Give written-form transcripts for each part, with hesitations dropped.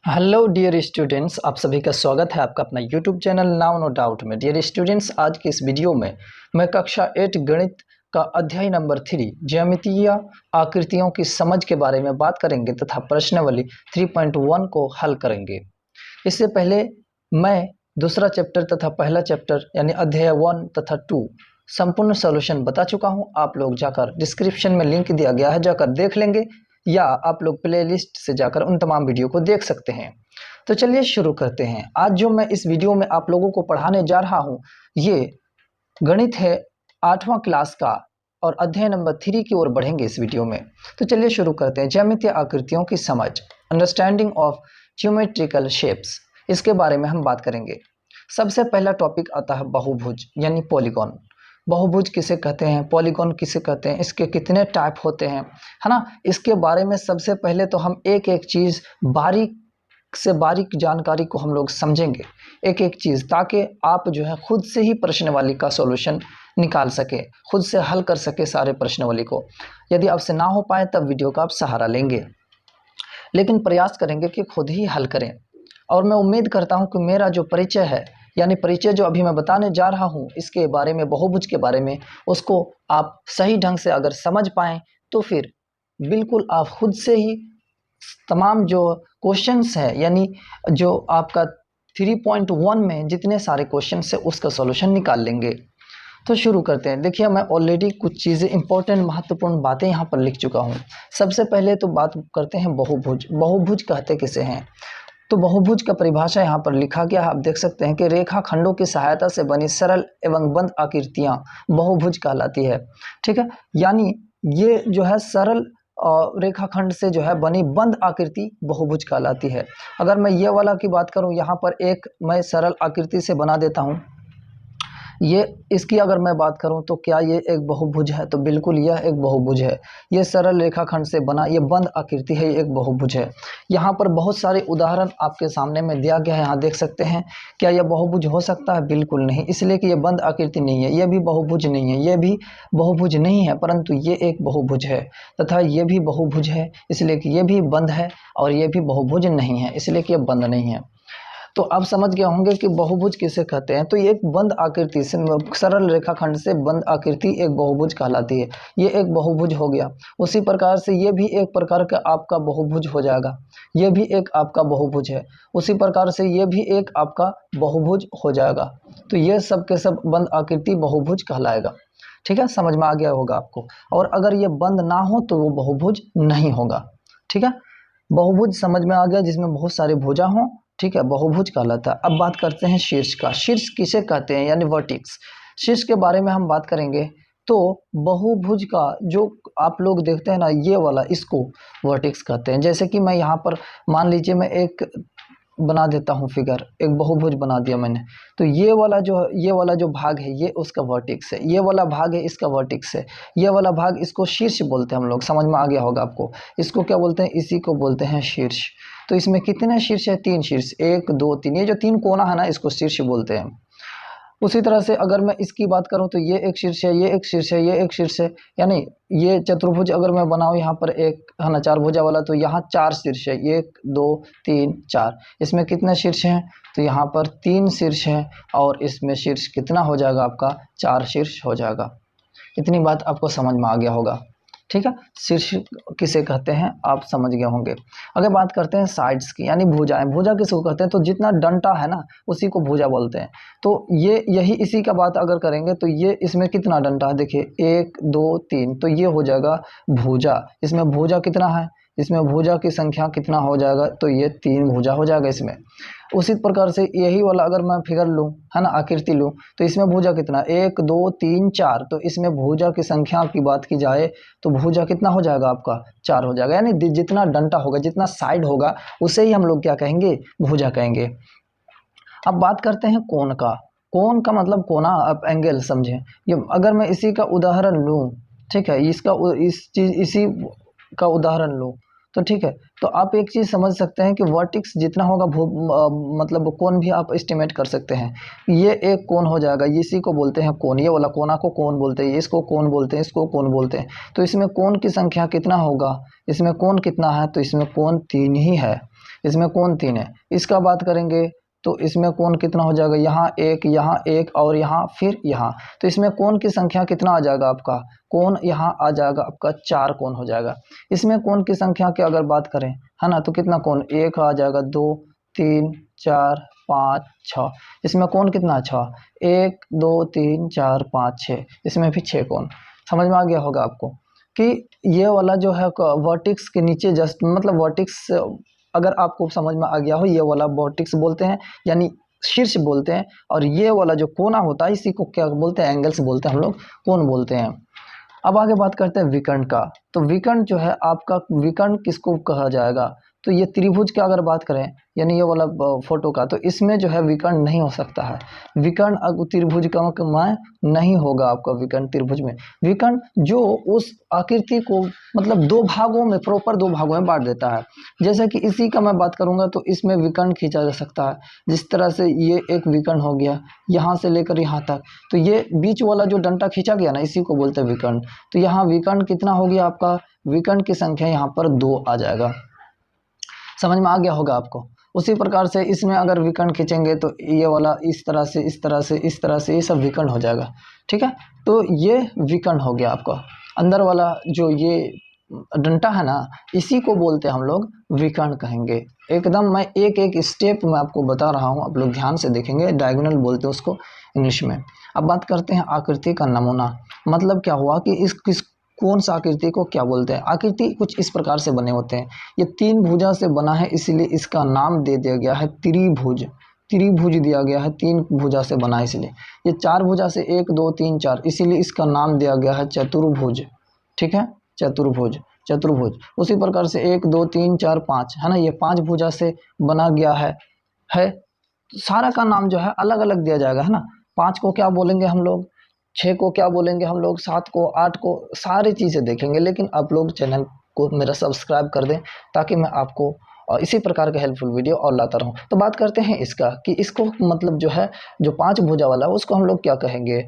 Hello dear students, आप सभी का स्वागत है आपका अपना YouTube channel now no doubt में। डियर स्टूडेंट्स, आज की इस वीडियो में मैं कक्षा 8 गणित का अध्याय नंबर 3 ज्यामितीय आकृतियों की समझ के बारे में बात करेंगे तथा प्रश्नावली 3.1 को हल करेंगे। इससे पहले मैं दूसरा चैप्टर तथा पहला चैप्टर यानी अध्याय 1 तथा 2 संपूर्ण सॉल्यूशन बता चुका हूं। आप लोग जाकर डिस्क्रिप्शन में लिंक दिया गया है, जाकर देख लेंगे या आप लोग प्लेलिस्ट से जाकर उन तमाम वीडियो को देख सकते हैं। तो चलिए शुरू करते हैं। आज जो मैं इस वीडियो में आप लोगों को पढ़ाने जा रहा हूं ये गणित है 8वां क्लास का और अध्याय नंबर 3 की ओर बढ़ेंगे इस वीडियो में। तो चलिए शुरू करते हैं। ज्यामितीय आकृतियों की समझ, अंडरस्टैंडिंग ऑफ ज्योमेट्रिकल शेप्स, इसके बारे में हम बात करेंगे। सबसे पहला टॉपिक आता है बहुभुज यानी पॉलीगॉन। बहुभुज किसे कहते हैं, पॉलीगॉन किसे कहते हैं, इसके कितने टाइप होते हैं, है ना। इसके बारे में सबसे पहले तो हम एक एक चीज़ बारीक से बारीक जानकारी को हम लोग समझेंगे, एक एक चीज़, ताकि आप जो है खुद से ही प्रश्नावली का सॉल्यूशन निकाल सके, खुद से हल कर सके सारे प्रश्नावली को। यदि आपसे ना हो पाए तब वीडियो का आप सहारा लेंगे, लेकिन प्रयास करेंगे कि खुद ही हल करें। और मैं उम्मीद करता हूं कि मेरा जो परिचय है यानी परिचय जो अभी मैं बताने जा रहा हूं इसके बारे में, बहुभुज के बारे में, उसको आप सही ढंग से अगर समझ पाएँ तो फिर बिल्कुल आप खुद से ही तमाम जो क्वेश्चंस है यानी जो आपका 3.1 में जितने सारे क्वेश्चंस है उसका सॉल्यूशन निकाल लेंगे। तो शुरू करते हैं। देखिए, मैं ऑलरेडी कुछ चीज़ें इंपॉर्टेंट महत्वपूर्ण बातें यहाँ पर लिख चुका हूँ। सबसे पहले तो बात करते हैं बहुभुज। बहुभुज कहते किसे हैं? तो बहुभुज का परिभाषा यहाँ पर लिखा गया है, आप देख सकते हैं कि रेखाखंडों की सहायता से बनी सरल एवं बंद आकृतियाँ बहुभुज कहलाती है। ठीक है, यानी ये जो है सरल रेखाखंड से जो है बनी बंद आकृति बहुभुज कहलाती है। अगर मैं ये वाला की बात करूँ, यहाँ पर एक मैं सरल आकृति से बना देता हूँ, ये इसकी अगर मैं बात करूं तो क्या ये एक बहुभुज है? तो बिल्कुल यह एक बहुभुज है। ये सरल रेखाखंड से बना ये बंद आकृति है, ये एक बहुभुज है। यहाँ पर बहुत सारे उदाहरण आपके सामने में दिया गया है, यहाँ देख सकते हैं। क्या यह बहुभुज हो सकता है? बिल्कुल नहीं, इसलिए कि ये बंद आकृति नहीं है। ये भी बहुभुज नहीं है, ये भी बहुभुज नहीं है, परंतु ये एक बहुभुज है। तथा ये भी बहुभुज है, इसलिए कि ये भी बंद है, और ये भी बहुभुज नहीं है, इसलिए कि ये बंद नहीं है। तो आप समझ गए होंगे कि बहुभुज किसे कहते हैं। तो ये एक बंद आकृति से, सरल रेखाखंड से बंद आकृति एक बहुभुज कहलाती है। ये एक बहुभुज हो गया। उसी प्रकार से ये भी एक प्रकार का आपका बहुभुज हो जाएगा, ये भी एक आपका बहुभुज है। उसी प्रकार से ये भी एक आपका बहुभुज हो जाएगा। तो ये सब के सब बंद आकृति बहुभुज कहलाएगा। ठीक है, समझ में आ गया होगा आपको। और अगर ये बंद ना हो तो वो बहुभुज नहीं होगा। ठीक है, बहुभुज समझ में आ गया जिसमें बहुत सारे भुजा हों। ठीक है, बहुभुज कहलाता है। अब बात करते हैं शीर्ष का। शीर्ष किसे कहते हैं यानी वर्टेक्स। शीर्ष के बारे में हम बात करेंगे। तो बहुभुज का जो आप लोग देखते हैं ना, ये वाला, इसको वर्टेक्स कहते हैं। जैसे कि मैं यहाँ पर मान लीजिए मैं एक बना देता हूँ फिगर, एक बहुभुज बना दिया मैंने। तो ये वाला जो भाग है ये उसका वर्टेक्स है, ये वाला भाग है इसका वर्टेक्स है, ये वाला भाग इसको शीर्ष बोलते हैं हम लोग। समझ में आ गया होगा आपको। इसको क्या बोलते हैं? इसी को बोलते हैं शीर्ष। तो इसमें कितने शीर्ष है? 3 शीर्ष, 1 2 3। ये जो 3 कोना है ना, इसको शीर्ष बोलते हैं। उसी तरह से अगर मैं इसकी बात करूं तो ये एक शीर्ष है, ये एक शीर्ष है, ये एक शीर्ष है। यानी ये चतुर्भुज अगर मैं बनाऊं यहाँ पर एक है ना, 4 भुजा वाला, तो यहाँ 4 शीर्ष है, 1 2 3 4। इसमें कितने शीर्ष हैं? तो यहाँ पर 3 शीर्ष हैं, और इसमें शीर्ष कितना हो जाएगा आपका? 4 शीर्ष हो जाएगा। इतनी बात आपको समझ में आ गया होगा। ठीक है, शीर्ष किसे कहते हैं आप समझ गए होंगे। अगर बात करते हैं साइड्स की यानी भुजाएं। भुजा किसको कहते हैं? तो जितना डंटा है ना उसी को भुजा बोलते हैं। तो ये यही इसी का बात अगर करेंगे तो ये इसमें कितना डंटा है? देखिए 1 2 3, तो ये हो जाएगा भुजा। इसमें भुजा कितना है? इसमें भुजा की संख्या कितना हो जाएगा? तो ये 3 भुजा हो जाएगा इसमें। उसी प्रकार से यही वाला अगर मैं फिगर लूँ, है ना, आकृति लूँ, तो इसमें भुजा कितना? 1 2 3 4। तो इसमें भुजा की संख्या की बात की जाए तो भुजा कितना हो जाएगा आपका? 4 हो जाएगा। यानी जितना डंटा होगा, जितना साइड होगा, उसे ही हम लोग क्या कहेंगे? भुजा कहेंगे। अब बात करते हैं कोण का। कोण का मतलब कोना, आप एंगल समझें। ये अगर मैं इसी का उदाहरण लूँ, ठीक है, इसी का उदाहरण लूँ, तो ठीक है, तो आप एक चीज़ समझ सकते हैं कि वर्टेक्स जितना होगा मतलब कोण भी आप एस्टिमेट कर सकते हैं। ये एक कोण हो जाएगा, इसी को बोलते हैं कोण। ये वाला कोना को कोण बोलते हैं, इसको कोण बोलते हैं, इसको कोण बोलते हैं। तो इसमें कोण की संख्या कितना होगा? इसमें कोण कितना है? तो इसमें कोण 3 ही है। इसमें कौन 3 है। इसका बात करेंगे तो इसमें कौन कितना हो जाएगा, यहाँ एक और यहाँ फिर यहाँ, तो इसमें कौन की संख्या कितना आ जाएगा आपका, कौन यहाँ आ जाएगा आपका 4 कौन हो जाएगा। इसमें कौन की संख्या की अगर बात करें है ना, तो कितना कौन, 1 आ जाएगा, 2 3 4 5 6, इसमें कौन कितना 6, 1 2 3 4 5 6, इसमें भी 6 कौन। समझ में आ गया होगा आपको कि ये वाला जो है वर्टिक्स के नीचे जस्ट मतलब वर्टिक्स, अगर आपको समझ में आ गया हो, ये वाला वर्टिक्स बोलते हैं यानी शीर्ष बोलते हैं, और ये वाला जो कोना होता है इसी को क्या बोलते हैं, एंगल्स बोलते हैं हम लोग, कोण बोलते हैं। अब आगे बात करते हैं विकर्ण का। तो विकर्ण जो है आपका, विकर्ण किसको कहा जाएगा, तो ये त्रिभुज की अगर बात करें यानी ये वाला फोटो का, तो इसमें जो है विकर्ण नहीं हो सकता है। विकर्ण त्रिभुज का में नहीं होगा आपका, विकर्ण त्रिभुज में। विकर्ण जो उस आकृति को मतलब 2 भागों में, प्रॉपर 2 भागों में बांट देता है। जैसे कि इसी का मैं बात करूंगा तो इसमें विकर्ण खींचा जा सकता है, जिस तरह से ये एक विकर्ण हो गया यहाँ से लेकर यहाँ तक, तो ये बीच वाला जो डंटा खींचा गया ना, इसी को बोलते हैं विकर्ण। तो यहाँ विकर्ण कितना हो गया आपका, विकर्ण की संख्या यहाँ पर 2 आ जाएगा। समझ में आ गया होगा आपको। उसी प्रकार से इसमें अगर विकर्ण खींचेंगे तो ये वाला इस तरह से इस तरह से इस तरह से ये सब विकर्ण हो जाएगा, ठीक है। तो ये विकर्ण हो गया आपका, अंदर वाला जो ये डंटा है ना, इसी को बोलते हैं हम लोग विकर्ण कहेंगे। एकदम मैं एक एक स्टेप में आपको बता रहा हूँ, आप लोग ध्यान से देखेंगे, डायगोनल बोलते हैं उसको इंग्लिश में। अब बात करते हैं आकृति का नमूना। मतलब क्या हुआ कि इस कौन सा आकृति को क्या बोलते हैं। आकृति कुछ इस प्रकार से बने होते हैं, ये 3 भुजा से बना है, इसलिए इसका नाम दे दिया गया है त्रिभुज। त्रिभुज दिया गया है, 3 भुजा से बना है इसलिए। ये 4 भुजा से 1 2 3 4, इसीलिए इसका नाम दिया गया है चतुर्भुज, ठीक है, चतुर्भुज चतुर्भुज। उसी प्रकार से 1 2 3 4 5 है ना, ये 5 भुजा से बना गया है। सारा का नाम जो है अलग अलग दिया जाएगा, है ना। 5 को क्या बोलेंगे हम लोग, 6 को क्या बोलेंगे हम लोग, 7 को, 8 को, सारी चीज़ें देखेंगे। लेकिन आप लोग चैनल को मेरा सब्सक्राइब कर दें ताकि मैं आपको इसी प्रकार का हेल्पफुल वीडियो और लाता रहूं। तो बात करते हैं इसका कि इसको मतलब जो है, जो 5 भुजा वाला है उसको हम लोग क्या कहेंगे,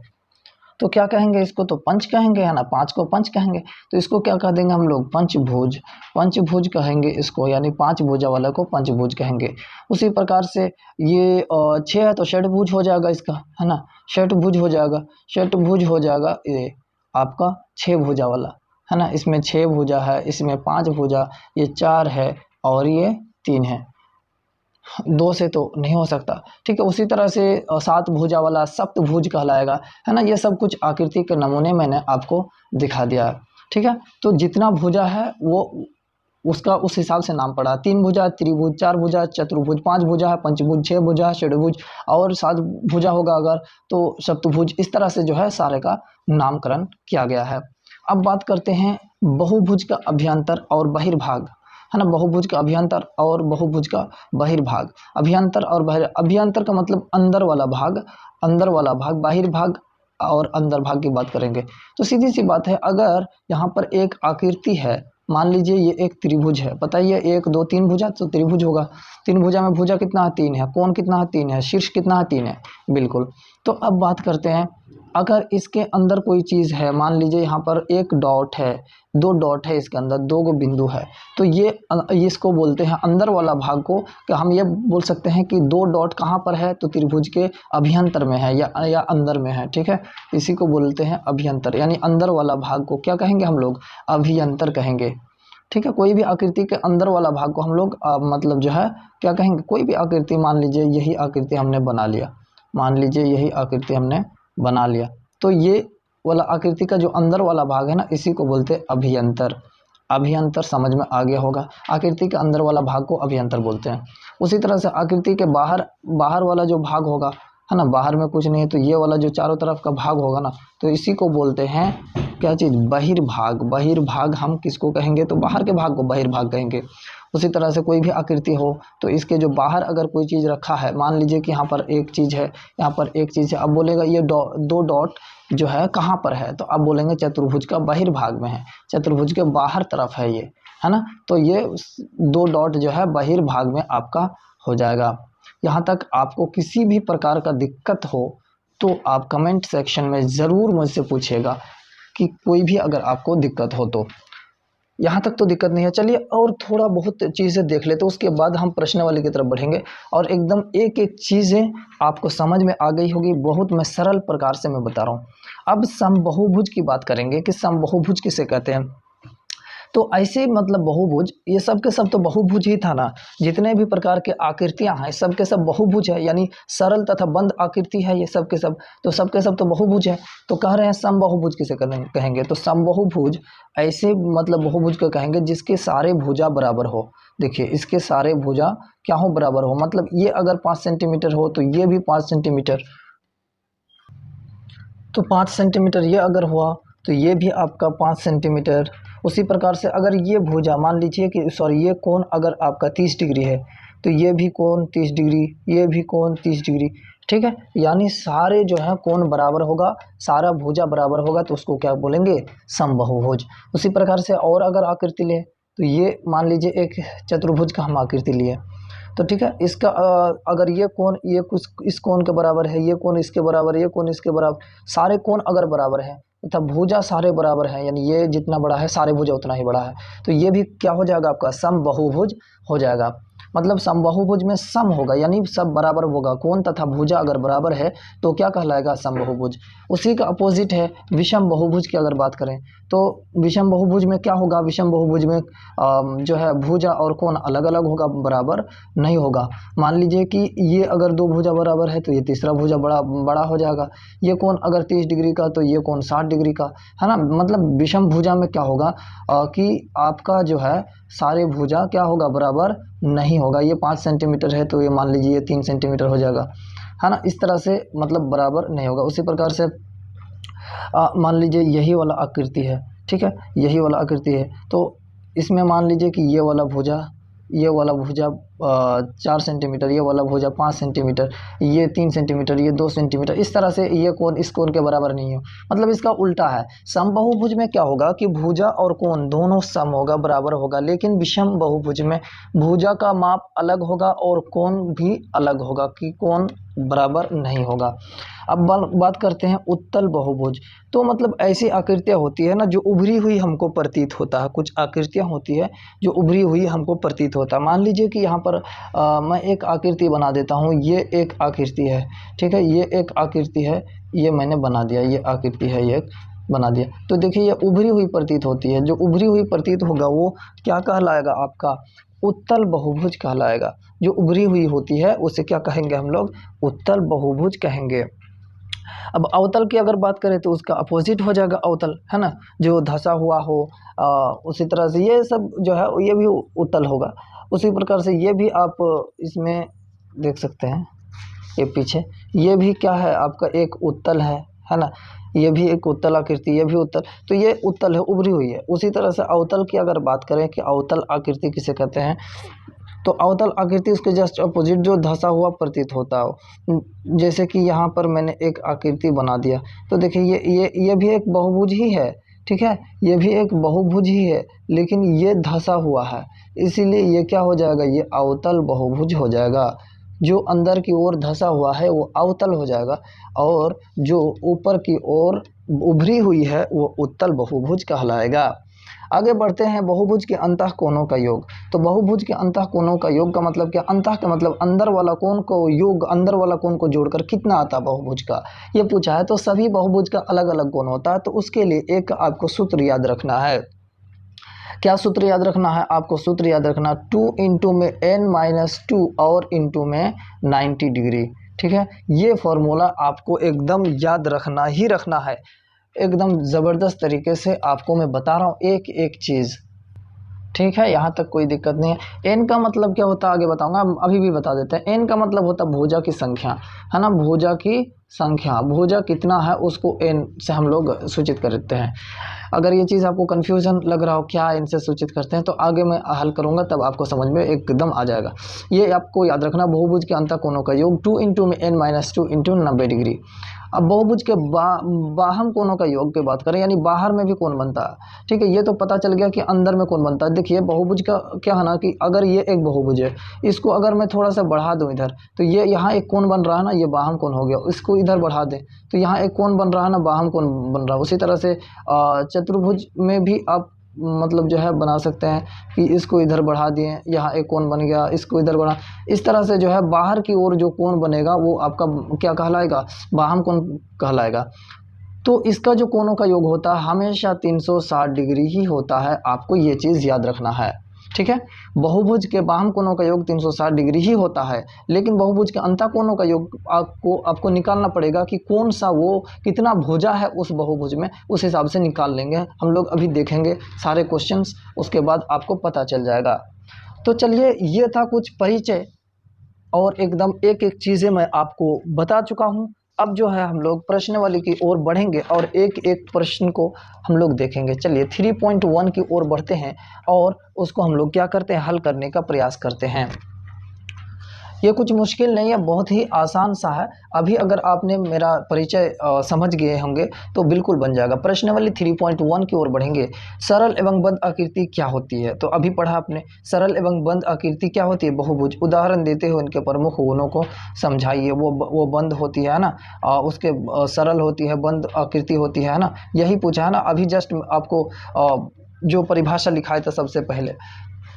तो क्या कहेंगे इसको, तो पंच कहेंगे, है ना। 5 को पंच कहेंगे, तो इसको क्या कह देंगे हम लोग, पंचभुज। पंचभुज कहेंगे इसको, यानी 5 भुजा वाला को पंचभुज कहेंगे। उसी प्रकार से ये 6 है तो षटभुज हो जाएगा इसका, है ना, षटभुज हो जाएगा। षटभुज हो जाएगा ये आपका 6 भुजा वाला, है ना। इसमें 6 भुजा है, इसमें 5 भुजा, ये 4 है और ये 3 है, 2 से तो नहीं हो सकता, ठीक है। उसी तरह से 7 भुजा वाला सप्तभुज कहलाएगा, है ना। ये सब कुछ आकृति के नमूने मैंने आपको दिखा दिया, ठीक है। तो जितना भुजा है वो उसका उस हिसाब से नाम पड़ा। 3 भुजा त्रिभुज, 4 भुजा चतुर्भुज, 5 भुजा है पंचभुज, 6 भुजा षटभुज और 7 भुजा होगा अगर तो सप्तभुज। इस तरह से जो है सारे का नामकरण किया गया है। अब बात करते हैं बहुभुज का अभ्यंतर और बहिर्भाग, है ना। बहुभुज का अभ्यंतर और बहुभुज का बहिर्भाग। अभ्यंतर और अभ्यंतर का मतलब अंदर वाला भाग, अंदर वाला भाग, बहिर्भाग और अंदर भाग की बात करेंगे तो सीधी सी बात है, अगर यहाँ पर एक आकृति है, मान लीजिए ये एक त्रिभुज है, बताइए 1 2 3 भुजा तो त्रिभुज होगा। 3 भुजा में भुजा कितना है, 3 है, कोण कितना है, 3 है, शीर्ष कितना है, 3 है, बिल्कुल। तो अब बात करते हैं, अगर इसके अंदर कोई चीज़ है, मान लीजिए यहाँ पर एक डॉट है, 2 डॉट है इसके अंदर, 2 गो बिंदु है, तो ये इसको बोलते हैं अंदर वाला भाग को। कि हम ये बोल सकते हैं कि 2 डॉट कहाँ पर है, तो त्रिभुज के अभ्यंतर में है या अंदर में है, ठीक है। इसी को बोलते हैं अभ्यंतर, यानी अंदर वाला भाग को क्या कहेंगे हम लोग, अभ्यंतर कहेंगे, ठीक है। कोई भी आकृति के अंदर वाला भाग को हम लोग मतलब जो है क्या कहेंगे, कोई भी आकृति, मान लीजिए यही आकृति हमने बना लिया, मान लीजिए यही आकृति हमने बना लिया, तो ये वाला आकृति का जो अंदर वाला भाग है ना, इसी को बोलते हैं अभ्यंतर। अभ्यंतर समझ में आ गया होगा, आकृति के अंदर वाला भाग को अभ्यंतर बोलते हैं। उसी तरह से आकृति के बाहर वाला जो भाग होगा, है ना, बाहर में कुछ नहीं है, तो ये वाला जो चारों तरफ का भाग होगा ना, तो इसी को बोलते हैं क्या चीज़, बहिर्भाग। बहिर्भाग हम किसको कहेंगे, तो बाहर के भाग को बहिर्भाग कहेंगे। उसी तरह से कोई भी आकृति हो तो इसके जो बाहर अगर कोई चीज़ रखा है, मान लीजिए कि यहाँ पर एक चीज़ है, यहाँ पर एक चीज़ है, अब बोलेगा ये 2 डॉट जो है कहाँ पर है, तो अब बोलेंगे चतुर्भुज का बहिर्भाग में है, चतुर्भुज के बाहर तरफ है ये, है ना। तो ये 2 डॉट जो है बहिर्भाग में आपका हो जाएगा। यहाँ तक आपको किसी भी प्रकार का दिक्कत हो तो आप कमेंट सेक्शन में ज़रूर मुझसे पूछिएगा कि कोई भी अगर आपको दिक्कत हो तो। यहाँ तक तो दिक्कत नहीं है। चलिए और थोड़ा बहुत चीज़ें देख लेते हैं, उसके बाद हम प्रश्नावली की तरफ बढ़ेंगे और एकदम एक एक चीज़ें आपको समझ में आ गई होगी। बहुत मैं सरल प्रकार से मैं बता रहा हूँ। अब समबाहुभुज की बात करेंगे कि समबाहुभुज किसे कहते हैं। तो ऐसे मतलब बहुभुज, ये सब के सब तो बहुभुज ही था ना। जितने भी प्रकार के आकृतियां हैं सब के सब बहुभुज है, यानी सरल तथा बंद आकृति है ये सब के सब, तो सब के सब तो बहुभुज है। तो कह रहे हैं समबाहुभुज किसे कहेंगे, तो समबाहुभुज ऐसे मतलब बहुभुज को कहेंगे जिसके सारे भुजा बराबर हो। देखिए इसके सारे भुजा क्या हो, बराबर हो। मतलब ये अगर 5 सेंटीमीटर हो तो ये भी 5 सेंटीमीटर, तो 5 सेंटीमीटर ये अगर हुआ तो ये भी आपका 5 सेंटीमीटर। उसी प्रकार से अगर ये भुजा मान लीजिए कि सॉरी ये कोण अगर आपका 30 डिग्री है तो ये भी कोण 30 डिग्री, ये भी कोण 30 डिग्री, ठीक है। यानी सारे जो है कोण बराबर होगा, सारा भुजा बराबर होगा, तो उसको क्या बोलेंगे, समबाहुभुज। उसी प्रकार से और अगर आकृति ले तो ये मान लीजिए एक चतुर्भुज का हम आकृति लिए, तो ठीक है। इसका अगर ये कोण ये कुछ इस कोण के बराबर है, ये कोण इसके बराबर है, ये कोण इसके बराबर, सारे कोण अगर बराबर है तब भुजा सारे बराबर हैं, यानी ये जितना बड़ा है सारे भुजा उतना ही बड़ा है, तो ये भी क्या हो जाएगा, आपका समबाहुभुज हो जाएगा। मतलब समबाहुभुज में सम होगा, यानी सब बराबर होगा। कोण तथा भुजा अगर बराबर है तो क्या कहलाएगा, समबाहुभुज। उसी का अपोजिट है विषम बहुभुज की अगर बात करें तो विषम बहुभुज में क्या होगा, विषम बहुभुज में जो है भुजा और कोण अलग अलग होगा, बराबर नहीं होगा। मान लीजिए कि ये अगर दो भुजा बराबर है तो ये तीसरा भुजा बड़ा बड़ा हो जाएगा। ये कोण अगर 30 डिग्री का तो ये कोण 60 डिग्री का, है ना। मतलब विषम भुजा में क्या होगा कि आपका जो है सारे भुजा क्या होगा, बराबर नहीं होगा। ये 5 सेंटीमीटर है तो ये मान लीजिए ये 3 सेंटीमीटर हो जाएगा, है ना। इस तरह से मतलब बराबर नहीं होगा। उसी प्रकार से मान लीजिए यही वाला आकृति है, ठीक है, यही वाला आकृति है, तो इसमें मान लीजिए कि ये वाला भुजा, ये वाला भुजा 4 सेंटीमीटर, ये वाला भुजा 5 सेंटीमीटर, ये 3 सेंटीमीटर, ये 2 सेंटीमीटर, इस तरह से ये कोण इस कोण के बराबर नहीं हो। मतलब इसका उल्टा है। समबाहुभुज में क्या होगा कि भुजा और कोण दोनों सम होगा, बराबर होगा, लेकिन विषम बहुभुज में भुजा का माप अलग होगा और कोण भी अलग होगा, कि कोण बराबर नहीं होगा। अब बात करते हैं उत्तल बहुभुज। तो मतलब ऐसी आकृतियाँ होती है ना जो उभरी हुई हमको प्रतीत होता है। कुछ आकृतियाँ होती है जो उभरी हुई हमको प्रतीत होता है। मान लीजिए कि यहाँ पर मैं एक आकृति बना देता हूँ। ये एक आकृति है, ठीक है, ये एक आकृति है, ये मैंने बना दिया, ये आकृति है, ये बना दिया। तो देखिए ये उभरी हुई प्रतीत होती है। जो उभरी हुई प्रतीत होगा वो क्या कहलाएगा, आपका उत्तल बहुभुज कहलाएगा। जो उभरी हुई होती है उसे क्या कहेंगे हम लोग, उत्तल बहुभुज कहेंगे। अब अवतल की अगर बात करें तो उसका अपोजिट हो जाएगा अवतल, है ना, जो धंसा हुआ हो। उसी तरह से ये सब जो है ये भी उत्तल होगा। उसी प्रकार से ये भी आप इसमें देख सकते हैं, ये पीछे ये भी क्या है, आपका एक उत्तल है ना। ये भी एक उत्तल आकृति, ये भी उत्तल, तो ये उत्तल है, उभरी हुई है। उसी तरह से अवतल की अगर बात करें कि अवतल आकृति किसे कहते हैं, तो अवतल आकृति उसके जस्ट अपोजिट जो धंसा हुआ प्रतीत होता हो। जैसे कि यहाँ पर मैंने एक आकृति बना दिया, तो देखिए ये भी एक बहुभुज ही है, ठीक है, ये भी एक बहुभुज ही है, लेकिन ये धंसा हुआ है, इसीलिए ये क्या हो जाएगा, ये अवतल बहुभुज हो जाएगा। जो अंदर की ओर धंसा हुआ है वो अवतल हो जाएगा, और जो ऊपर की ओर उभरी हुई है वो उत्तल बहुभुज कहलाएगा। आगे बढ़ते हैं, बहुभुज के अंतः कोणों का योग। तो बहुभुज के अंतः कोणों का योग का मतलब क्या, अंतः का मतलब अंदर वाला कोण को योग, अंदर वाला कोण को जोड़कर कितना आता है बहुभुज का, ये पूछा है। तो सभी बहुभुज का अलग अलग कोण होता है, तो उसके लिए एक आपको सूत्र याद रखना है। क्या सूत्र याद रखना है आपको, सूत्र याद रखना 2 इंटू में n-2 और इंटू में 90 डिग्री, ठीक है। ये फॉर्मूला आपको एकदम याद रखना ही रखना है, एकदम ज़बरदस्त तरीके से आपको मैं बता रहा हूँ एक एक चीज़, ठीक है, यहाँ तक कोई दिक्कत नहीं है। एन का मतलब क्या होता है आगे बताऊंगा, अभी भी बता देते हैं। एन का मतलब होता है भुजा की संख्या, है ना, भुजा की संख्या, भुजा कितना है उसको एन से हम लोग सूचित करते हैं। अगर ये चीज़ आपको कन्फ्यूजन लग रहा हो क्या इनसे सूचित करते हैं, तो आगे मैं हल करूंगा तब आपको समझ में एकदम आ जाएगा। ये आपको याद रखना, बहुभुज के अंतः कोणों का योग 2 इंटू में n-2 इंटू 90 डिग्री। अब बहुभुज के बाहम कोणों का योग की बात करें, यानी बाहर में भी कोण बनता है, ठीक है। ये तो पता चल गया कि अंदर में कोण बनता है। देखिए बहुभुज का क्या है ना कि अगर ये एक बहुभुज है, इसको अगर मैं थोड़ा सा बढ़ा दूं इधर, तो ये यहाँ एक कोण बन रहा है ना, ये बाहम कोण हो गया। इसको इधर बढ़ा दें तो यहाँ एक कोण बन रहा है ना, बाहम कोण बन रहा है। उसी तरह से चतुर्भुज में भी आप मतलब जो है बना सकते हैं कि इसको इधर बढ़ा दिए, यहाँ एक कोण बन गया, इसको इधर बढ़ा, इस तरह से जो है बाहर की ओर जो कोण बनेगा वो आपका क्या कहलाएगा, बाह्य कोण कहलाएगा। तो इसका जो कोणों का योग होता है हमेशा 360 डिग्री ही होता है, आपको ये चीज़ याद रखना है, ठीक है। बहुभुज के बाह्य कोणों का योग 360 डिग्री ही होता है, लेकिन बहुभुज के अंतः कोणों का योग आपको निकालना पड़ेगा कि कौन सा वो कितना भुजा है उस बहुभुज में, उस हिसाब से निकाल लेंगे हम लोग। अभी देखेंगे सारे क्वेश्चंस, उसके बाद आपको पता चल जाएगा। तो चलिए, ये था कुछ परिचय और एकदम एक एक चीज़ें मैं आपको बता चुका हूँ। अब जो है हम लोग प्रश्नावली की ओर बढ़ेंगे और एक एक प्रश्न को हम लोग देखेंगे। चलिए 3.1 की ओर बढ़ते हैं और उसको हम लोग क्या करते हैं, हल करने का प्रयास करते हैं। ये कुछ मुश्किल नहीं है, बहुत ही आसान सा है। अभी अगर आपने मेरा परिचय समझ गए होंगे तो बिल्कुल बन जाएगा। प्रश्नावली 3.1 की ओर बढ़ेंगे। सरल एवं बंद आकृति क्या होती है, तो अभी पढ़ा आपने। सरल एवं बंद आकृति क्या होती है, बहुभुज। उदाहरण देते हुए उनके प्रमुख गुणों को समझाइए। वो बंद होती है ना, उसके सरल होती है, बंद आकृति होती है ना, यही पूछा है ना। अभी जस्ट आपको जो परिभाषा लिखाया था सबसे पहले,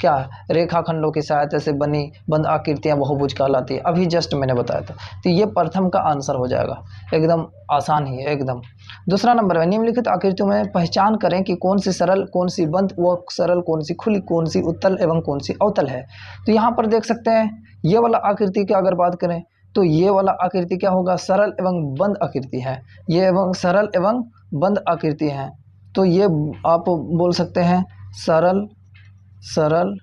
क्या, रेखाखंडों की सहायता से बनी बंद आकृतियां बहुभुज कहलाती है, अभी जस्ट मैंने बताया था। तो ये प्रथम का आंसर हो जाएगा, एकदम आसान ही है एकदम। दूसरा नंबर है, निम्नलिखित आकृतियों में पहचान करें कि कौन सी सरल, कौन सी बंद व सरल, कौन सी खुली, कौन सी उत्तल एवं कौन सी अवतल है। तो यहाँ पर देख सकते हैं, ये वाला आकृति की अगर बात करें तो ये वाला आकृति क्या होगा, सरल एवं बंद आकृति है। ये एवं सरल एवं बंद आकृति है, तो ये आप बोल सकते हैं सरल, सरल,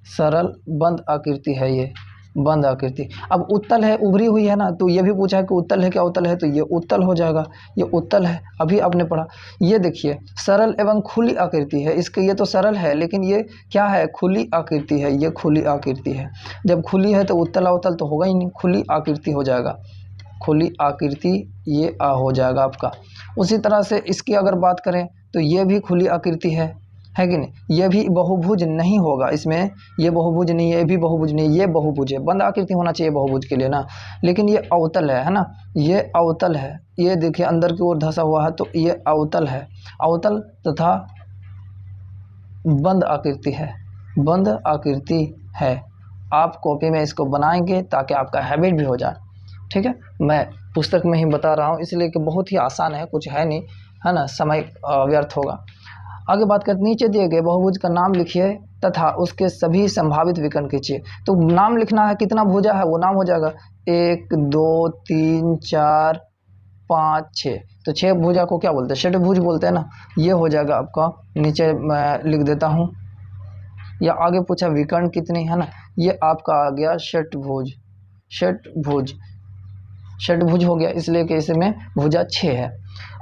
सरल, बंद आकृति है, ये बंद आकृति। अब उत्तल है, उभरी हुई है ना, तो ये भी पूछा है कि उत्तल है क्या उत्तल है, तो ये उत्तल हो जाएगा, ये उत्तल है। अभी आपने पढ़ा, ये देखिए सरल एवं खुली आकृति है, इसके ये तो सरल है लेकिन ये क्या है, खुली आकृति है, ये खुली आकृति है। जब खुली है तो उत्तल अवतल तो होगा ही नहीं, खुली आकृति हो जाएगा, खुली आकृति ये हो जाएगा आपका। उसी तरह से इसकी अगर बात करें तो ये भी खुली आकृति है कि नहीं, ये भी बहुभुज नहीं होगा इसमें, ये बहुभुज नहीं है, ये भी बहुभुज नहीं, ये बहुभुज है। बंद आकृति होना चाहिए बहुभुज के लिए ना, लेकिन ये अवतल है ना, ये अवतल है। ये देखिए अंदर की ओर धंसा हुआ है, तो ये अवतल है, अवतल तथा बंद आकृति है, बंद आकृति है। आप कॉपी में इसको बनाएंगे ताकि आपका हैबिट भी हो जाए, ठीक है। मैं पुस्तक में ही बता रहा हूँ इसलिए कि बहुत ही आसान है, कुछ है नहीं, है ना, समय व्यर्थ होगा। आगे बात करते, नीचे दिए गए बहुभुज का नाम लिखिए तथा उसके सभी संभावित विकर्ण खींचिए। तो नाम लिखना है, कितना भुजा है वो नाम हो जाएगा 1 2 3 4 5 6। तो 6 भुजा को क्या बोलते हैं, षटभुज बोलते हैं ना, ये हो जाएगा आपका। नीचे मैं लिख देता हूँ, या आगे पूछा विकर्ण कितनी है ना, ये आपका आ गया षटभुज, षटभुज, षटभुज हो गया, इसलिए कि इसमें भुजा 6 है।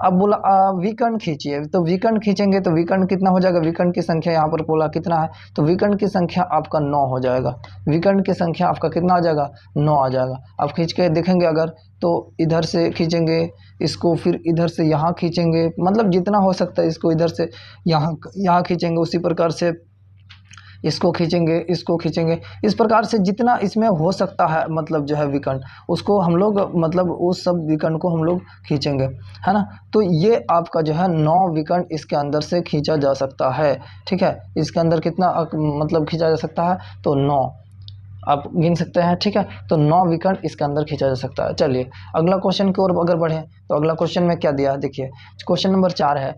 अब बोला विकर्ण खींचिए, तो विकर्ण खींचेंगे तो विकर्ण कितना हो जाएगा, विकर्ण की संख्या यहाँ पर बोला कितना है, तो विकर्ण की संख्या आपका 9 हो जाएगा, विकर्ण की संख्या आपका कितना आ जाएगा, 9 आ जाएगा। अब खींच के देखेंगे अगर, तो इधर से खींचेंगे इसको, फिर इधर से यहाँ खींचेंगे, मतलब जितना हो सकता है इसको इधर से यहाँ खींचेंगे, उसी प्रकार से इसको खींचेंगे, इसको खींचेंगे, इस प्रकार से जितना इसमें हो सकता है, मतलब जो है विकर्ण, उसको हम लोग मतलब उस सब विकर्ण को हम लोग खींचेंगे, है ना। तो ये आपका जो है 9 विकर्ण इसके अंदर से खींचा जा सकता है, ठीक है। इसके अंदर कितना मतलब खींचा जा सकता है, तो 9 आप गिन सकते हैं, ठीक है। तो 9 विकर्ण इसके अंदर खींचा जा सकता है। चलिए अगला क्वेश्चन की ओर अगर बढ़ें तो अगला क्वेश्चन में क्या दिया है, देखिए क्वेश्चन नंबर 4 है,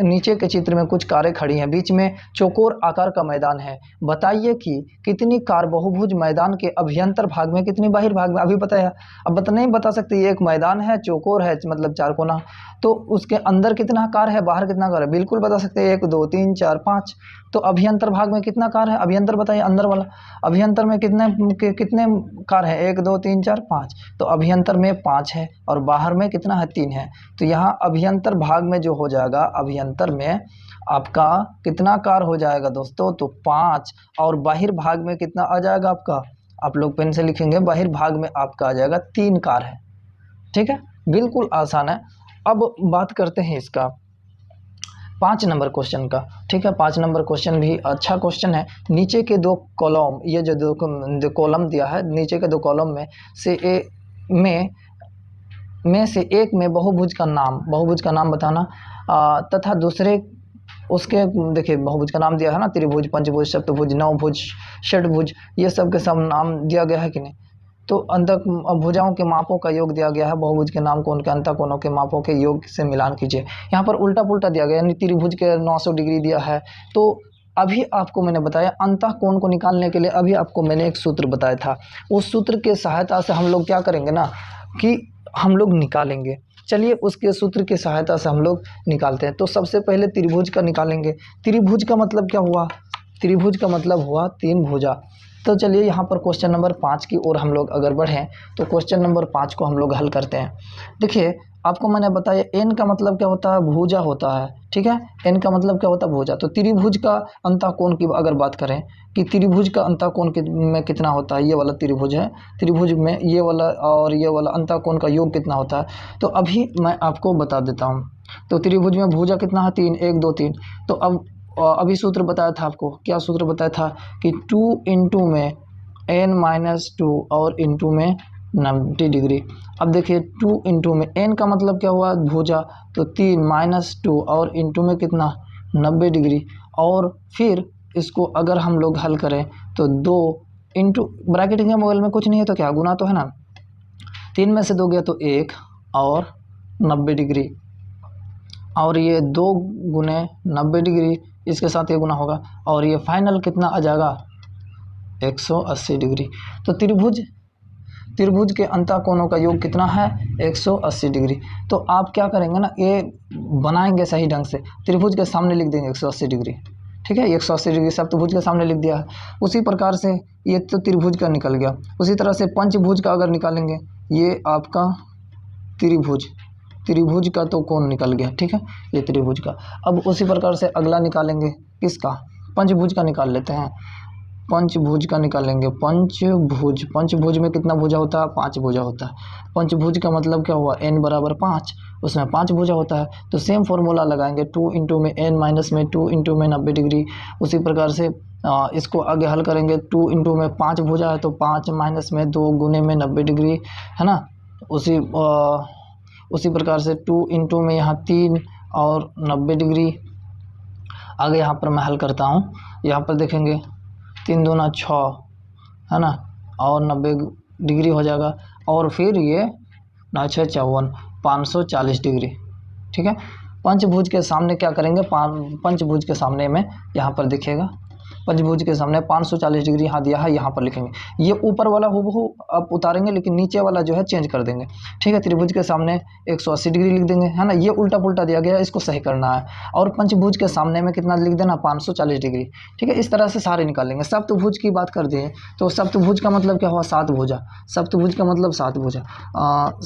नीचे के चित्र में कुछ कारें खड़ी हैं, बीच में चौकोर आकार का मैदान है, बताइए कि कितनी कार बहुभुज मैदान के अभ्यंतर भाग में, कितनी बाहर भाग में। अभी बताया, अब नहीं बता सकते, ये एक मैदान है, चौकोर है, मतलब 4 कोना, तो उसके अंदर कितना कार है, बाहर कितना कार है, बिल्कुल बता सकते हैं, 1 2 3 4 5। तो अभ्यंतर भाग में कितना कार है, अभ्यंतर बताइए, अंदर वाला अभ्यंतर में कितने कार है, 1 2 3 4 5। तो अभ्यंतर में 5 है और बाहर में कितना है, 3 है। तो यहाँ अभ्यंतर भाग में जो हो जाएगा, अभ्यंतर में आपका कितना कार हो जाएगा दोस्तों, तो 5। और बाहर भाग में कितना आ जाएगा आपका, आप लोग पेन से लिखेंगे, बाहर भाग में आपका आ जाएगा 3 कार है, ठीक है, बिल्कुल आसान है। अब बात करते हैं इसका 5 नंबर क्वेश्चन का, ठीक है। 5 नंबर क्वेश्चन भी अच्छा क्वेश्चन है। नीचे के 2 कॉलम, ये जो दो कॉलम दिया है, नीचे के 2 कॉलम में से एक में बहुभुज का नाम बताना, तथा दूसरे उसके देखिए बहुभुज का नाम दिया है ना, त्रिभुज, पंचभुज, सप्तभुज, नवभुज, षटभुज, ये सब के सब नाम दिया गया है कि नहीं। तो अंत भुजाओं के मापों का योग दिया गया है, बहुभुज के नाम को उनके अंतःकोणों के मापों के योग से मिलान कीजिए। यहाँ पर उल्टा पुल्टा दिया गया, यानी त्रिभुज के 900 डिग्री दिया है। तो अभी आपको मैंने बताया अंतःकोण को निकालने के लिए, अभी आपको मैंने एक सूत्र बताया था, उस सूत्र के सहायता से हम लोग क्या करेंगे ना कि हम लोग निकालेंगे। चलिए उसके सूत्र की सहायता से हम लोग निकालते हैं। तो सबसे पहले त्रिभुज का निकालेंगे। त्रिभुज का मतलब क्या हुआ, त्रिभुज का मतलब हुआ तीन भुजा। तो चलिए यहाँ पर क्वेश्चन नंबर 5 की ओर हम लोग अगर बढ़ें तो क्वेश्चन नंबर 5 को हम लोग हल करते हैं। देखिए आपको मैंने बताया एन का मतलब क्या होता है, भुजा होता है, ठीक है। एन का मतलब क्या होता है, भुजा। तो त्रिभुज का अंतःकोण की अगर बात करें कि त्रिभुज का अंतःकोण में कितना होता है, ये वाला त्रिभुज है, त्रिभुज में ये वाला और ये वाला अंतःकोण का योग कितना होता है, तो अभी मैं आपको बता देता हूँ। तो त्रिभुज में भुजा कितना है, 3, 1 2 3। तो अब अभी सूत्र बताया था आपको, क्या सूत्र बताया था कि 2 इंटू में n-2 और इंटू में 90 डिग्री। अब देखिए 2 इंटू में n का मतलब क्या हुआ, भुजा, तो 3 -2 और इंटू में कितना 90 डिग्री। और फिर इसको अगर हम लोग हल करें तो 2 इंटू ब्रैकेट के बगल में कुछ नहीं है तो क्या गुना तो है ना, 3 में से 2 गया तो 1 और 90 डिग्री, और ये 2 गुने 90 डिग्री, इसके साथ ये गुना होगा और ये फाइनल कितना आ जाएगा 180 डिग्री। तो त्रिभुज के अंतःकोणों का योग कितना है 180 डिग्री। तो आप क्या करेंगे ना, ये बनाएंगे सही ढंग से, त्रिभुज के सामने लिख देंगे 180 डिग्री, ठीक है। 180 डिग्री सप्तभुज के सामने लिख दिया है। उसी प्रकार से ये तो त्रिभुज का निकल गया। उसी तरह से पंचभुज का अगर निकालेंगे, ये आपका त्रिभुज का तो कोण निकल गया, ठीक है, ये त्रिभुज का। अब उसी प्रकार से अगला निकालेंगे, किसका, पंचभुज का निकाल लेते हैं। पंचभुज का निकालेंगे, पंचभुज में कितना भुजा होता है, 5 भुजा होता है। पंचभुज का मतलब क्या हुआ, n बराबर 5, उसमें 5 भुजा होता है। तो सेम फॉर्मूला लगाएंगे, 2 इंटू में n माइनस में 2 इंटू में 90 डिग्री। उसी प्रकार से इसको आगे हल करेंगे, 2 इंटू में 5 भुजा है तो 5 माइनस में 2 गुने में 90 डिग्री, है ना। उसी प्रकार से 2 इंटू में यहाँ 3 और 90 डिग्री। आगे यहाँ पर मैं हल करता हूँ, यहाँ पर देखेंगे 3 दूना 6, है ना, और 90 डिग्री हो जाएगा। और फिर ये 9 6 54, 540 डिग्री, ठीक है। पंचभुज के सामने क्या करेंगे, पंचभुज के सामने में यहाँ पर दिखेगा, पंचभुज के सामने 540 डिग्री यहाँ दिया है, यहाँ पर लिखेंगे। ये ऊपर वाला हूबहू आप उतारेंगे, लेकिन नीचे वाला जो है चेंज कर देंगे, ठीक है। त्रिभुज के सामने 180 डिग्री लिख देंगे, है ना, ये उल्टा पुल्टा दिया गया, इसको सही करना है। और पंचभुज के सामने में कितना लिख देना, 540 डिग्री, ठीक है। इस तरह से सारे निकालेंगे। सप्तभुज की बात कर दें तो सप्तभुज का मतलब क्या हुआ, 7 भुजा। सप्तभुज का मतलब 7 भुजा।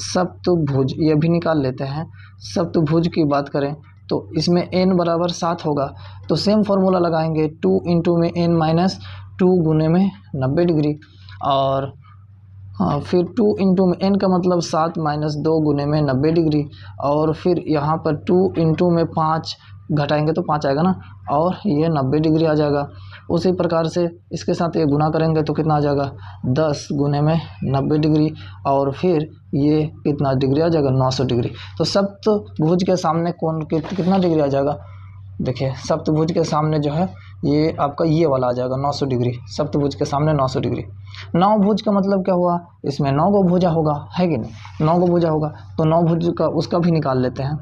सप्तभुज ये भी निकाल लेते हैं। सप्तभुज की बात करें तो इसमें n बराबर 7 होगा, तो सेम फॉर्मूला लगाएंगे, 2 इंटू में n माइनस 2 गुने में 90 डिग्री। और फिर 2 इंटू में n का मतलब 7 माइनस 2 गुने में 90 डिग्री। और फिर यहाँ पर 2 इंटू में 5 घटाएंगे तो 5 आएगा ना, और ये 90 डिग्री आ जाएगा। उसी प्रकार से इसके साथ ये गुना करेंगे तो कितना आ जाएगा, 10 गुने में 90 डिग्री। और फिर ये कितना डिग्री आ जाएगा, 900 डिग्री। तो सप्तभुज के सामने कोण कितना डिग्री आ जाएगा, देखिए सप्तभुज के सामने जो है ये आपका ये वाला आ जाएगा 900 डिग्री। सप्तभुज के सामने 900 डिग्री। नवभुज का मतलब क्या हुआ, इसमें 9 गो भुजा होगा, है कि नहीं, 9 गो भुजा होगा। तो नवभुज का उसका भी निकाल लेते हैं।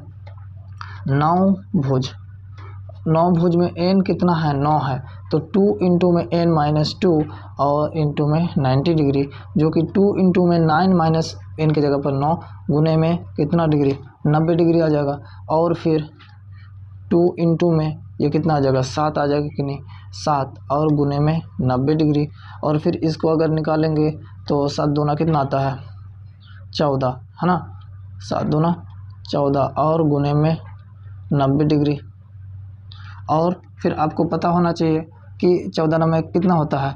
नवभुज में n कितना है, 9 है, तो 2 इंटू में n माइनस 2 और इंटू में 90 डिग्री, जो कि 2 इंटू में 9 माइनस n की जगह पर 9 गुने में कितना डिग्री, 90 डिग्री आ जाएगा। और फिर 2 इंटू में ये कितना आ जाएगा, 7 आ जाएगा कि नहीं, 7 और गुने में 90 डिग्री। और फिर इसको अगर निकालेंगे तो 7 दूना कितना आता है, 14, है ना, 7 दूना 14 और गुने में 90 डिग्री। और फिर आपको पता होना चाहिए कि 14 में कितना होता है,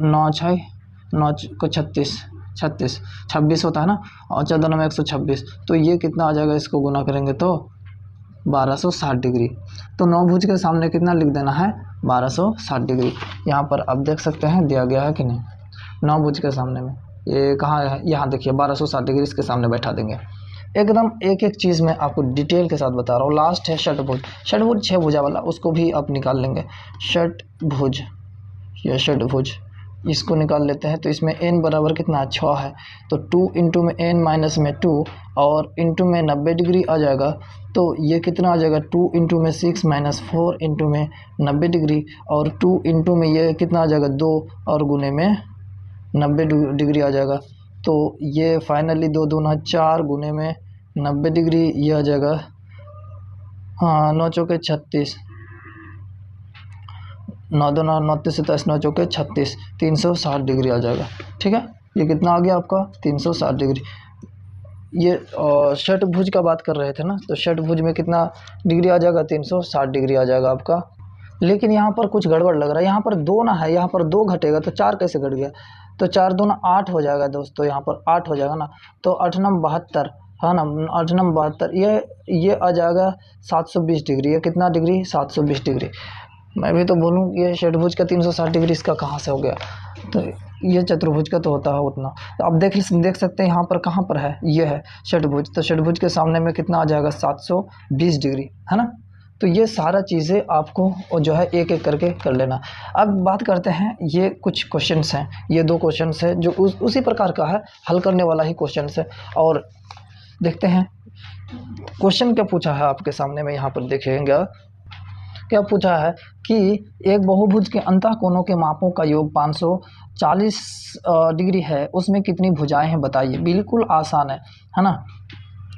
9 को 36 होता है ना, और 14 में 126, तो ये कितना आ जाएगा, इसको गुना करेंगे तो 1260 डिग्री। तो नवभुज के सामने कितना लिख देना है, 1260 डिग्री। यहाँ पर आप देख सकते हैं दिया गया है कि नहीं, नवभुज के सामने में ये कहाँ है, यहाँ देखिए 1260 डिग्री इसके सामने बैठा देंगे। एकदम एक एक चीज़ मैं आपको डिटेल के साथ बता रहा हूँ। लास्ट है षटभुज। षटभुज 6 भुजा वाला, उसको भी आप निकाल लेंगे। षटभुज या षटभुज इसको निकाल लेते हैं। तो इसमें n बराबर कितना 6 है, तो 2 इंटू में n माइनस में 2 और इंटू में 90 डिग्री आ जाएगा। तो ये कितना आ जाएगा 2 इंटू में 6 माइनस 4 इंटू में 90 डिग्री और 2 इंटू में ये कितना आ जाएगा 2 और गुने में 90 डिग्री आ जाएगा। तो ये फाइनली 2 दूना 4 गुने में 90 डिग्री ये आ जाएगा। हाँ 9 चौके 36, 9 दूना 29 27, 9 चौके 36, 360 डिग्री आ जाएगा। ठीक है, ये कितना आ गया आपका 360 डिग्री। ये षटभुज का बात कर रहे थे ना, तो षटभुज में कितना डिग्री आ जाएगा 360 डिग्री आ जाएगा आपका। लेकिन यहाँ पर कुछ गड़बड़ लग रहा है, यहाँ पर 2 ना है, यहाँ पर 2 घटेगा तो 4 कैसे घट गया। तो 4 दूना 8 हो जाएगा दोस्तों, यहाँ पर 8 हो जाएगा ना। तो 8 नम 72 है ना, 8 नम 72 ये आ जाएगा 720 डिग्री। ये कितना डिग्री 720 डिग्री। मैं भी तो बोलूँ ये षटभुज का 360 डिग्री इसका कहाँ से हो गया। तो ये चतुर्भुज का तो होता है उतना। तो आप देख सकते हैं यहाँ पर कहाँ पर है, ये है षटभुज। तो षटभुज के सामने में कितना आ जाएगा 720 डिग्री, है ना। तो ये सारा चीज़ें आपको जो है एक एक करके कर लेना। अब बात करते हैं, ये कुछ क्वेश्चंस हैं, ये 2 क्वेश्चंस हैं जो उसी प्रकार का है, हल करने वाला ही क्वेश्चंस है। और देखते हैं क्वेश्चन क्या पूछा है आपके सामने में। यहाँ पर देखेंगे क्या पूछा है कि एक बहुभुज के अंतः कोणों के मापों का योग 540 डिग्री है, उसमें कितनी भुजाएं हैं बताइए। बिल्कुल आसान है ना।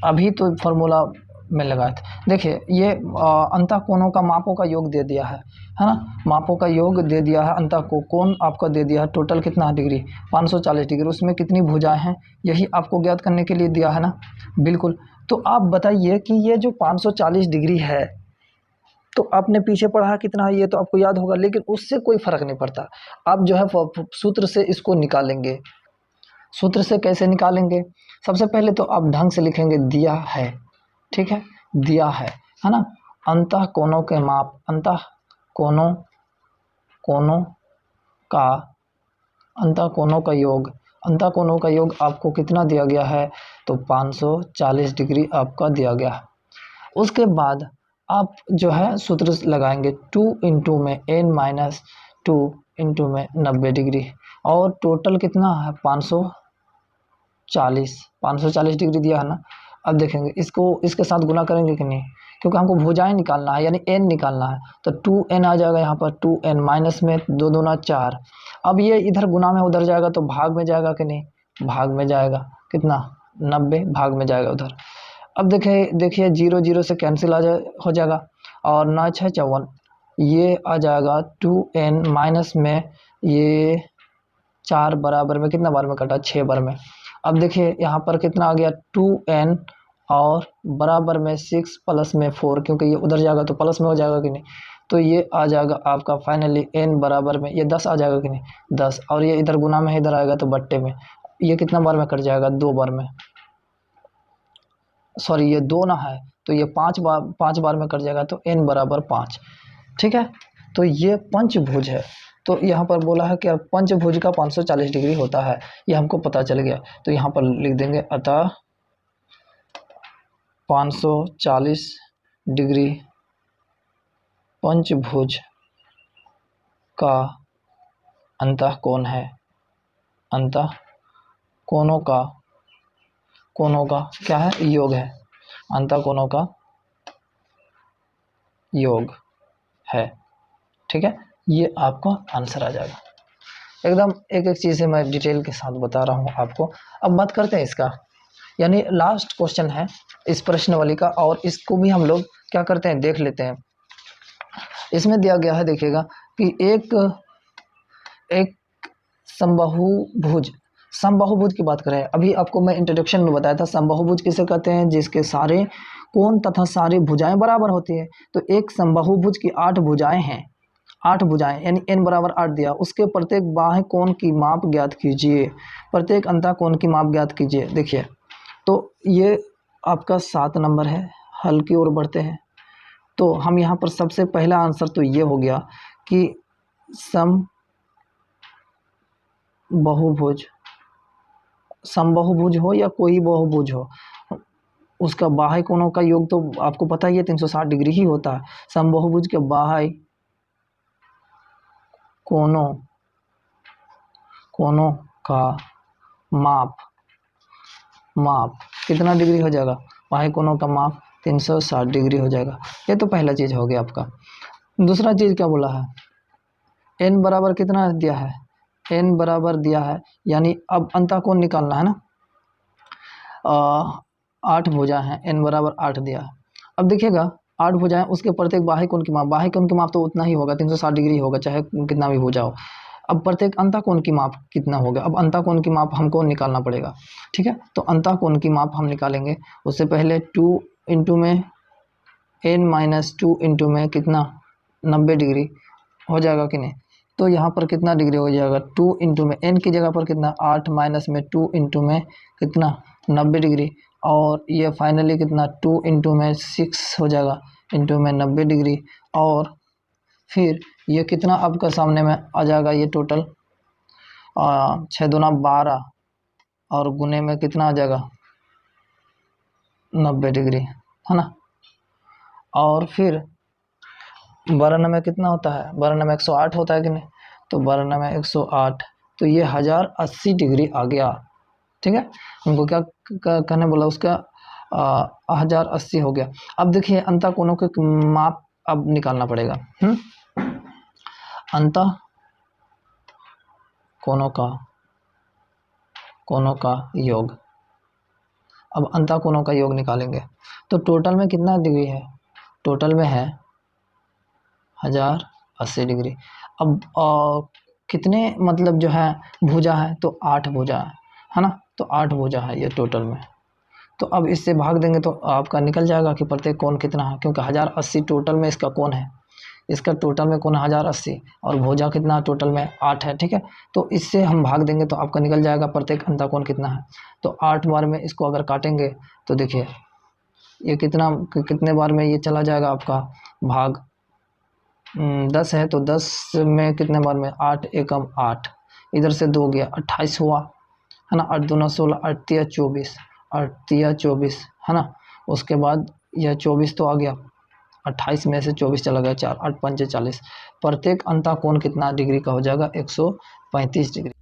अभी तो फॉर्मूला में लगाए थे। देखिए ये अंतः कोणों का मापों का योग दे दिया है ना, मापों का योग दे दिया है। अंतः को कोण आपका दे दिया है, टोटल कितना डिग्री 540 डिग्री, उसमें कितनी भुजाएं हैं यही आपको ज्ञात करने के लिए दिया है ना। बिल्कुल। तो आप बताइए कि ये जो 540 डिग्री है, तो आपने पीछे पढ़ा कितना है ये तो आपको याद होगा, लेकिन उससे कोई फर्क नहीं पड़ता। आप जो है सूत्र से इसको निकालेंगे। सूत्र से कैसे निकालेंगे, सबसे पहले तो आप ढंग से लिखेंगे दिया है। ठीक है, दिया है ना। अंतः कोणों के माप, अंतः कोणों का अंतः कोणों का योग, अंतः कोणों का योग आपको कितना दिया गया है, तो 540 डिग्री आपका दिया गया है। उसके बाद आप जो है सूत्र लगाएंगे 2 इंटू में n माइनस 2 इंटू में 90 डिग्री और टोटल कितना है 540 डिग्री दिया है ना। अब देखेंगे इसको इसके साथ गुना करेंगे कि नहीं, क्योंकि हमको भुजाएं निकालना है यानी n निकालना है। तो 2n आ जाएगा यहाँ पर, 2n माइनस में 2 दूना 4। अब ये इधर गुना में उधर जाएगा तो भाग में जाएगा कि नहीं, भाग में जाएगा। कितना 90 भाग में जाएगा उधर। अब देखिए 0 0 से कैंसिल हो जाएगा और 9 6 54, ये आ जाएगा 2n माइनस में ये 4 बराबर में कितना बार में कटा 6 बार में। अब देखिए यहाँ पर कितना आ गया 2n और बराबर में 6 प्लस में 4, क्योंकि ये उधर जाएगा तो प्लस में हो जाएगा कि नहीं। तो ये आ जाएगा आपका फाइनली n बराबर में ये 10 आ जाएगा कि नहीं 10, और ये इधर गुना में इधर आएगा तो बट्टे में। ये कितना बार में कट जाएगा 2 बार में, सॉरी ये 2 ना है तो ये 5 बार में कट जाएगा तो n बराबर 5। ठीक है, तो ये पंचभुज है। तो यहाँ पर बोला है कि पंचभुज का 540 डिग्री होता है, ये हमको पता चल गया। तो यहाँ पर लिख देंगे अतः 540 डिग्री पंचभुज का अंतः कोण है, अंतः कोणों का क्या है योग है, अंतः कोणों का योग है। ठीक है, ये आपका आंसर आ जाएगा। एकदम एक एक चीज़ से मैं डिटेल के साथ बता रहा हूँ आपको। अब बात करते हैं इसका, यानी लास्ट क्वेश्चन है इस प्रश्नावली का, और इसको भी हम लोग क्या करते हैं देख लेते हैं। इसमें दिया गया है, देखिएगा कि एक समबाहुभुज की बात करें। अभी आपको मैं इंट्रोडक्शन में बताया था समबाहुभुज किसे कहते हैं, जिसके सारे कोण तथा सारी भुजाएं बराबर होती है। तो एक समबाहुभुज की 8 भुजाएं हैं, 8 भुजाएं यानी n बराबर 8 दिया, उसके प्रत्येक बाह्य कोण की माप ज्ञात कीजिए, प्रत्येक अंतः कोण की माप ज्ञात कीजिए। देखिए तो ये आपका 7 नंबर है, हल की ओर बढ़ते हैं। तो हम यहाँ पर सबसे पहला आंसर तो ये हो गया कि समबाहुभुज हो या कोई बहुभुज हो, उसका बाह्य कोणों का योग तो आपको पता ही है 360 डिग्री ही होता है। समबाहुभुज के बाह्य कोणों का माप कितना डिग्री हो जाएगा? बाह्य कोणों का माप 360 डिग्री हो जाएगा। ये तो पहला चीज़ हो गया आपका। दूसरा चीज़ क्या बोला है? n बराबर कितना दिया है? n बराबर दिया है, यानी अब अंतःकोण निकालना है ना। 8 भुजा हैं, n बराबर 8 दिया है। अब देखिएगा 8 भुजाएं, उसके प्रत्येक बाह्य कोण की माप तो उतना ही होगा, 360 डिग्री होगा, चाहे कितना भी भुजा हो। अब प्रत्येक अंतःकोण की माप कितना होगा? अब अंतःकोण की माप हमको निकालना पड़ेगा, ठीक है। तो अंतःकोण की माप हम निकालेंगे। उससे पहले 2 इंटू में n-2 इंटू में कितना 90 डिग्री हो जाएगा कि नहीं? तो यहाँ पर कितना डिग्री हो जाएगा? 2 इंटू में n की जगह पर कितना 8 माइनस में 2 इंटू में कितना 90 डिग्री, और ये फाइनली कितना 2 इंटू में 6 हो जाएगा इंटू में 90 डिग्री, और फिर ये कितना आपका सामने में आ जाएगा? ये टोटल 6 दूना 12 और गुने में कितना आ जाएगा 90 डिग्री, है ना। और फिर 12 में कितना होता है? 12 में 108 होता है कि नहीं? तो 12 में 108, तो ये 1080 डिग्री आ गया, ठीक है। हमको क्या कहने बोला? उसका 1080 हो गया। अब देखिए अंतःकोणों के माप अब निकालना पड़ेगा। अंतःकोणों का योग। अब अंतःकोणों का योग निकालेंगे तो टोटल में कितना डिग्री है? टोटल में है 1080 डिग्री। अब कितने मतलब जो है भुजा है? तो 8 भुजा है ना। तो 8 भुजा है ये टोटल में। तो अब इससे भाग देंगे तो आपका निकल जाएगा कि प्रत्येक कोण कितना है, क्योंकि 1080 टोटल में इसका कोण है। इसका टोटल में कोण 1080 और भुजा कितना टोटल में 8 है, ठीक है। तो इससे हम भाग देंगे तो आपका निकल जाएगा प्रत्येक अंतःकोण कितना है। तो 8 बार में इसको अगर काटेंगे तो देखिए ये कितने बार में ये चला जाएगा आपका भाग। 10 है तो 10 में कितने बार में? 8 एकम 8, इधर से 2 गया 28 हुआ, है ना। 8 दूना 16, 8 तिया 24, 8 तिया 24, है ना। उसके बाद यह 24 तो आ गया, 28 में से 24 चला गया 4, 8 पंचे 40। प्रत्येक अंतःकोण कितना डिग्री का हो जाएगा? 135 डिग्री।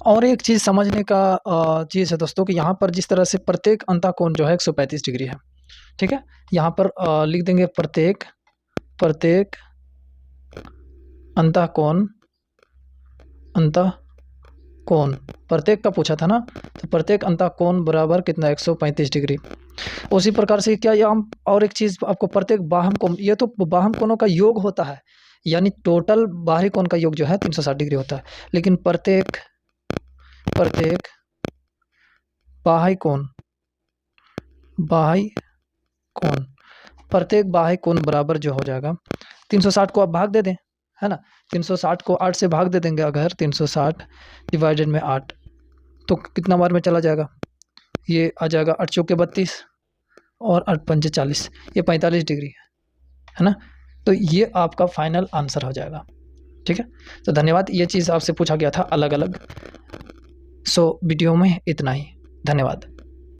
और एक चीज़ समझने का चीज़ है दोस्तों कि यहाँ पर जिस तरह से प्रत्येक अंतःकोण जो है 135 डिग्री है, ठीक है। यहाँ पर लिख देंगे प्रत्येक अंतःकोण प्रत्येक का पूछा था ना, तो प्रत्येक अंतःकोण बराबर कितना 135 डिग्री। उसी प्रकार से क्या हम और एक चीज़ आपको प्रत्येक बाह्य कोण, ये तो बाह्य कोणों का योग होता है, यानी टोटल बाहरी कोण का योग जो है 360 डिग्री होता है। लेकिन प्रत्येक बाह्य कोण बराबर जो हो जाएगा 360 को आप भाग दे दें, है ना। 360 को 8 से भाग दे देंगे अगर, 360 डिवाइडेड में 8 तो कितना बार में चला जाएगा? ये आ जाएगा 8 चौके 32 और 8 पंचे 40, ये 45 डिग्री है ना। तो ये आपका फाइनल आंसर हो जाएगा, ठीक है। तो धन्यवाद। ये चीज़ आपसे पूछा गया था अलग अलग। सो वीडियो में इतना ही, धन्यवाद।